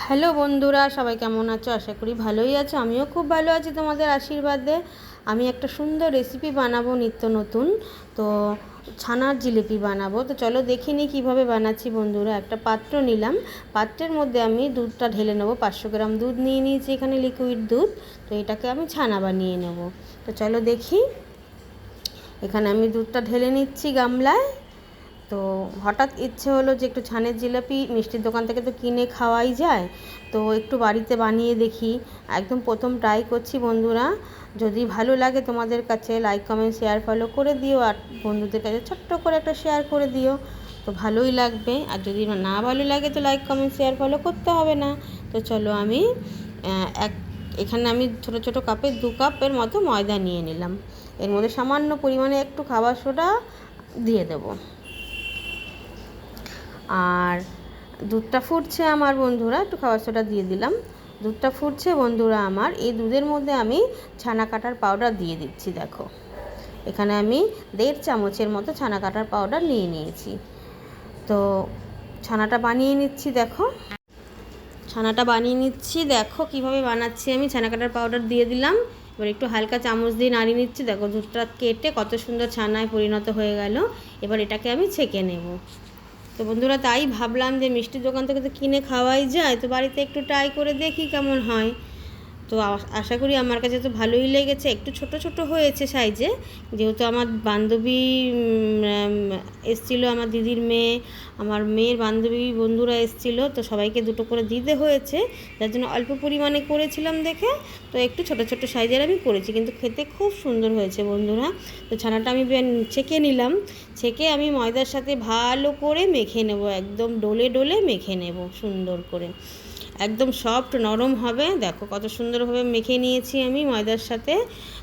Hello বন্ধুরা, সবাই কেমন আছো? আশা করি ভালোই আছো। আমিও খুব ভালো আছি তোমাদের আশীর্বাদে। আমি একটা সুন্দর রেসিপি বানাবো নিত্য নতুন। তো ছানার জিলিপি বানাবো। তো চলো দেখে নিই কীভাবে বানাচ্ছি বন্ধুরা। একটা পাত্র নিলাম, পাত্রের মধ্যে আমি দুধটা ঢেলে নেবো। 500 গ্রাম দুধ নিয়ে নিয়েছি, এখানে লিকুইড দুধ। তো এটাকে আমি ছানা বানিয়ে নেব। তো চলো দেখি। এখানে আমি দুধটা ঢেলে নিচ্ছি গামলায়। তো হঠাৎ ইচ্ছে হলো যে একটু ছানের জিলাপি মিষ্টির দোকান থেকে তো কিনে খাওয়াই যায়, তো একটু বাড়িতে বানিয়ে দেখি। একদম প্রথম ট্রাই করছি বন্ধুরা। যদি ভালো লাগে তোমাদের কাছে লাইক কমেন্ট শেয়ার ফলো করে দিও, আর বন্ধুদের কাছে ছোট্ট করে একটা শেয়ার করে দিও, তো ভালোই লাগবে। আর যদি না ভালো লাগে তো লাইক কমেন্ট শেয়ার ফলো করতে হবে না। তো চলো আমি এখানে আমি ছোটো ছোটো কাপে 2 কাপের মতো ময়দা নিয়ে নিলাম। এর মধ্যে সামান্য পরিমাণে একটু খাবার সোডা দিয়ে দেবো। আর দুধটা ফুটছে আমার বন্ধুরা, একটু খাবার সোডা দিয়ে দিলাম। দুধটা ফুটছে বন্ধুরা আমার। এই দুধের মধ্যে আমি ছানা কাটার পাউডার দিয়ে দিচ্ছি। দেখো এখানে আমি 1.5 চামচের মতো ছানা কাটার পাউডার নিয়ে নিয়েছি। তো ছানাটা বানিয়ে নিচ্ছি। দেখো ছানাটা বানিয়ে নিচ্ছি, দেখো কিভাবে বানাচ্ছি আমি। ছানা কাটার পাউডার দিয়ে দিলাম। এবার একটু হালকা চামচ দিয়ে নাড়িয়ে নিচ্ছি। দেখো দুধটা কেটে কত সুন্দর ছানায় পরিণত হয়ে গেল। এবার এটাকে আমি ছেঁকে নেব। তো বন্ধুরা তাই ভাবলাম যে মিষ্টির দোকান থেকে তো কিনে খাওয়াই যায়, তো বাড়িতে একটু ট্রাই করে দেখি কেমন হয়। তো আশা করি আমার কাছে তো ভালোই লেগেছে। একটু ছোট ছোট হয়েছে সাইজে, যেহেতু আমার বান্ধবী এসেছিলো, আমার দিদির মেয়ে, আমার মেয়ের বান্ধবী বন্ধুরা এসেছিলো, তো সবাইকে দুটো করে দিতে হয়েছে, যার জন্য অল্প পরিমাণে করেছিলাম দেখে। তো একটু ছোট ছোট সাইজের আমি করেছি, কিন্তু খেতে খুব সুন্দর হয়েছে বন্ধুরা। তো ছানাটা আমি ছেঁকে নিলাম। ছেঁকে আমি ময়দার সাথে ভালো করে মেখে নেব, একদম ডলে ডলে মেখে নেব সুন্দর করে, একদম সফট নরম হবে। দেখো কত সুন্দরভাবে মেখে নিয়েছি আমি ময়দার সাথে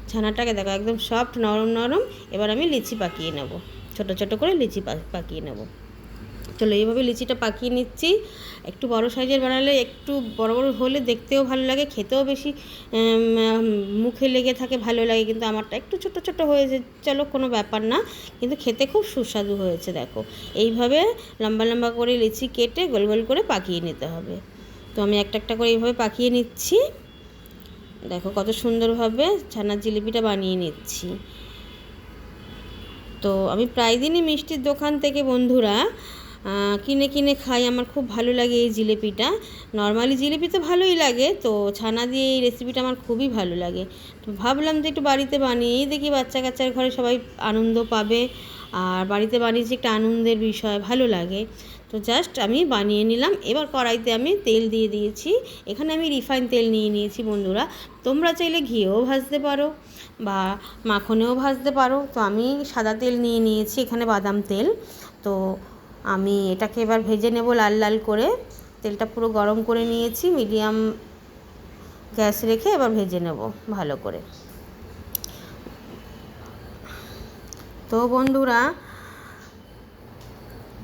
ছানাটাকে। দেখো একদম সফট নরম নরম। এবার আমি লিচি পাকিয়ে নেব, ছোট ছোট করে লিচি পাকিয়ে নেব। চলো এইভাবে লিচিটা পাকিয়ে নিচ্ছি। একটু বড় সাইজের বানালে, একটু বড় বড় হলে দেখতেও ভালো লাগে, খেতেও বেশি মুখে লেগে থাকে, ভালো লাগে। কিন্তু আমারটা একটু ছোট ছোট হয়েছে, চলো কোনো ব্যাপার না, কিন্তু খেতে খুব সুস্বাদু হয়েছে। দেখো এইভাবে লম্বা লম্বা করে লিচি কেটে গোল গোল করে পাকিয়ে নিতে হবে। তো আমি একটা একটা করে এইভাবে পাকিয়ে নিচ্ছি। দেখো কত সুন্দরভাবে ছানার জিলিপিটা বানিয়ে নিচ্ছি। তো আমি প্রায় দিনই মিষ্টির দোকান থেকে বন্ধুরা কিনে কিনে খাই। আমার খুব ভালো লাগে এই জিলিপিটা। নর্মালি জিলিপি তো ভালোই লাগে, তো ছানা দিয়ে এই রেসিপিটা আমার খুবই ভালো লাগে। তো ভাবলাম যে একটু বাড়িতে বানিয়েই দেখি, বাচ্চা কাচ্চার ঘরে সবাই আনন্দ পাবে, আর বাড়িতে বানিয়েছি একটা আনন্দের বিষয়, ভালো লাগে। তো জাস্ট আমি বানিয়ে নিলাম। এবার কড়াইতে আমি তেল দিয়ে দিয়েছি। এখানে আমি রিফাইন তেল নিয়ে নিয়েছি বন্ধুরা। তোমরা চাইলে ঘিয়েও ভাজতে পারো বা মাখনেও ভাজতে পারো। তো আমি সাদা তেল নিয়ে নিয়েছি, এখানে বাদাম তেল। তো আমি এটাকে এবার ভেজে নেব লাল লাল করে। তেলটা পুরো গরম করে নিয়েছি, মিডিয়াম গ্যাস রেখে এবার ভেজে নেব ভালো করে। তো বন্ধুরা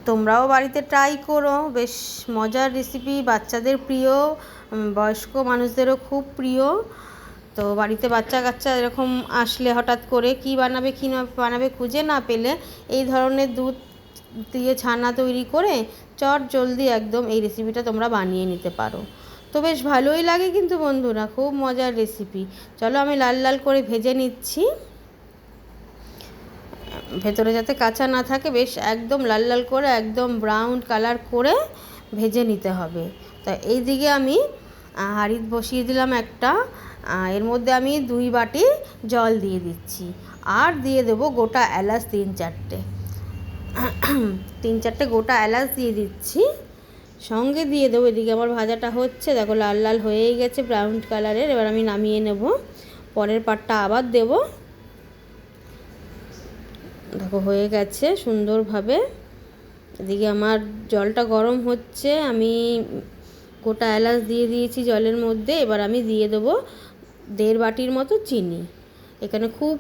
তোমরাও বাড়িতে ট্রাই করো, বেশ মজার রেসিপি, বাচ্চাদের প্রিয়, বয়স্ক মানুষদেরও খুব প্রিয়। তো বাড়িতে বাচ্চা কাচ্চা এরকম আসলে হঠাৎ করে কী বানাবে কী না বানাবে খুঁজে না পেলে এই ধরনের দুধ দিয়ে ছানা তৈরি করে চট জলদি একদম এই রেসিপিটা তোমরা বানিয়ে নিতে পারো। তো বেশ ভালোই লাগে কিন্তু বন্ধুরা, খুব মজার রেসিপি। চলো আমি লাল লাল করে ভেজে নিচ্ছি, ভেতরে যাতে কাঁচা না থাকে, বেশ একদম লাল লাল করে একদম ব্রাউন কালার করে ভেজে নিতে হবে। তো এই দিকে আমি হাঁড়ি বসিয়ে দিলাম একটা। এর মধ্যে আমি 2 বাটি জল দিয়ে দিচ্ছি, আর দিয়ে দেবো গোটা এলাচ 3-4টে গোটা এলাচ দিয়ে দিচ্ছি। সঙ্গে দিয়ে দেবো, এদিকে আমার ভাজাটা হচ্ছে, দেখো লাল লাল হয়েই গেছে ব্রাউন কালারের। এবার আমি নামিয়ে নেব, পরের পাটটা আবার দেবো। দেখো হয়ে গেছে সুন্দরভাবে। এদিকে আমার জলটা গরম হচ্ছে, আমি গোটা এলাচ দিয়ে দিয়েছি জলের মধ্যে। এবার আমি দিয়ে দেবো 1.5 বাটির মতো চিনি। এখানে খুব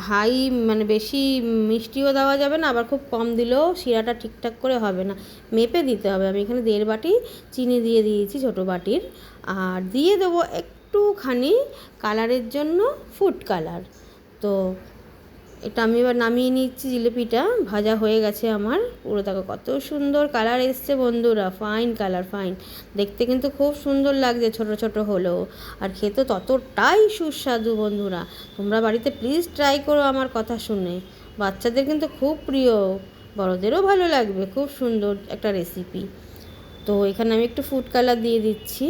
হাই মানে বেশি মিষ্টিও দেওয়া যাবে না, আবার খুব কম দিলেও শিরাটা ঠিকঠাক করে হবে না, মেপে দিতে হবে। আমি এখানে 1.5 বাটি চিনি দিয়ে দিয়েছি ছোটো বাটির। আর দিয়ে দেবো একটুখানি কালারের জন্য ফুড কালার। তো এটা আমি এবার নামিয়ে নিচ্ছি। জিলিপিটা ভাজা হয়ে গেছে আমার পুরো। দেখো কত সুন্দর কালার এসছে বন্ধুরা, ফাইন কালার, ফাইন। দেখতে কিন্তু খুব সুন্দর লাগছে ছোট ছোট হলেও, আর খেতে ততটাই সুস্বাদু বন্ধুরা। তোমরা বাড়িতে প্লিজ ট্রাই করো আমার কথা শুনে। বাচ্চাদের কিন্তু খুব প্রিয়, বড়দেরও ভালো লাগবে। খুব সুন্দর একটা রেসিপি। তো এখানে আমি একটু ফুড কালার দিয়ে দিচ্ছি।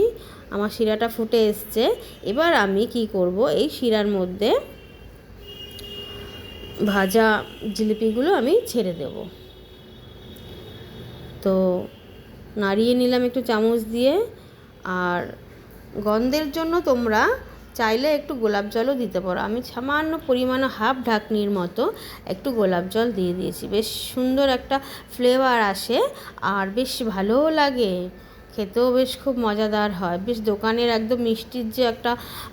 আমার শিরাটা ফুটে এসছে। এবার আমি কি করব, এই শিরার মধ্যে ভাজা জিলিপিগুলো আমি ছেড়ে দেব। তো নাড়িয়ে নিলাম একটু চামচ দিয়ে। আর গন্ধের জন্য তোমরা চাইলে একটু গোলাপ জলও দিতে পারো। আমি সামান্য পরিমাণে হাফ ঢাকনির মতো একটু গোলাপ জল দিয়ে দিয়েছি। বেশ সুন্দর একটা ফ্লেভার আসে, আর বেশ ভালোও লাগে, খেতেও বেশ খুব মজাদার হয়। বেশ দোকানের একদম মিষ্টির যে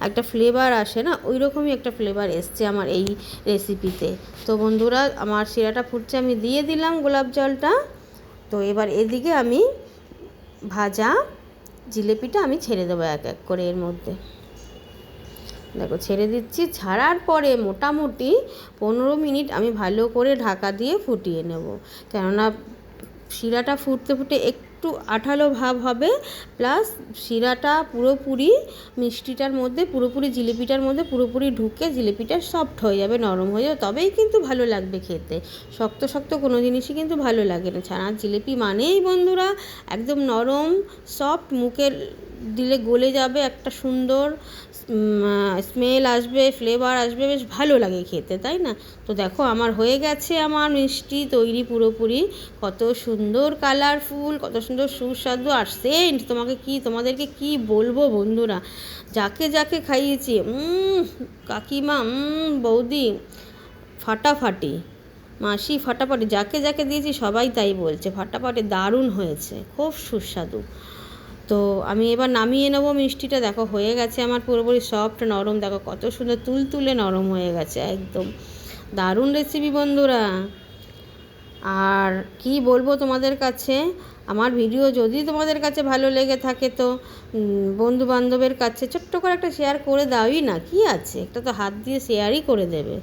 একটা ফ্লেভার আসে না, ওই রকমই একটা ফ্লেভার এসছে আমার এই রেসিপিতে। তো বন্ধুরা, আমার শিরাটা ফুটছে, আমি দিয়ে দিলাম গোলাপ জলটা। তো এবার এদিকে আমি ভাজা জিলিপিটা আমি ছেড়ে দেবো এক এক করে এর মধ্যে। দেখো ছেড়ে দিচ্ছি। ছাড়ার পরে মোটামুটি 15 মিনিট আমি ভালো করে ঢাকা দিয়ে ফুটিয়ে নেব। কেননা শিরাটা ফুটতে ফুটে একটু আঠালো ভাব হবে, প্লাস শিরাটা পুরোপুরি মিষ্টিটার মধ্যে, পুরোপুরি জিলিপিটার মধ্যে পুরোপুরি ঢুকে জিলিপিটা সফট হয়ে যাবে, নরম হয়ে যাবে, তবেই কিন্তু ভালো লাগবে খেতে। শক্ত শক্ত কোনো জিনিসই কিন্তু ভালো লাগে না। ছানার জিলিপি মানেই বন্ধুরা একদম নরম সফট, মুখে দিলে গলে যাবে, একটা সুন্দর স্মেল আসবে, ফ্লেভার আসবে, বেশ ভালো লাগে খেতে, তাই না? তো দেখো আমার হয়ে গেছে আমার মিষ্টি তৈরি পুরোপুরি। কত সুন্দর কালারফুল, কত সুন্দর সুস্বাদু, আর সেন্ট তোমাদেরকে কি বলবো বন্ধুরা। যাকে যাকে খাইয়েছি, কাকিমা, বৌদি ফাটাফাটি, মাসি ফাটাফাটি, যাকে যাকে দিয়েছি সবাই তাই বলছে ফাটাফাটি, দারুণ হয়েছে, খুব সুস্বাদু। তো আমি এবার নামিয়ে নেবো মিষ্টিটা। দেখো হয়ে গেছে আমার পুরোপুরি সফট নরম, দেখো কত সুন্দর তুলতুলে নরম হয়ে গেছে, একদম দারুণ রেসিপি বন্ধুরা। আর কি বলবো তোমাদের কাছে, আমার ভিডিও যদি তোমাদের কাছে ভালো লেগে থাকে তো বন্ধু বান্ধবের কাছে ছোট্ট করে একটা শেয়ার করে দাওই না, কি আছে, একটা তো হাত দিয়ে শেয়ারই করে দেবে।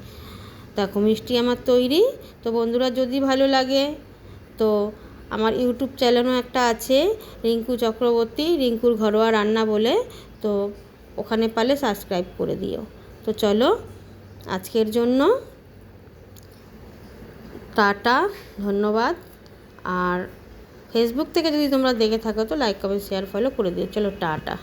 দেখো মিষ্টি আমার তৈরি। তো বন্ধুরা যদি ভালো লাগে তো আমার ইউটিউব চ্যানেলও একটা আছে, রিঙ্কু চক্রবর্তী, রিঙ্কুর ঘরোয়া রান্না বলে, তো ওখানে পারলে সাবস্ক্রাইব করে দিও। তো চলো আজকের জন্য টাটা, ধন্যবাদ। আর ফেসবুক থেকে যদি তোমরা দেখে থাকো তো লাইক কমেন্ট শেয়ার ফলো করে দিও। চলো টাটা।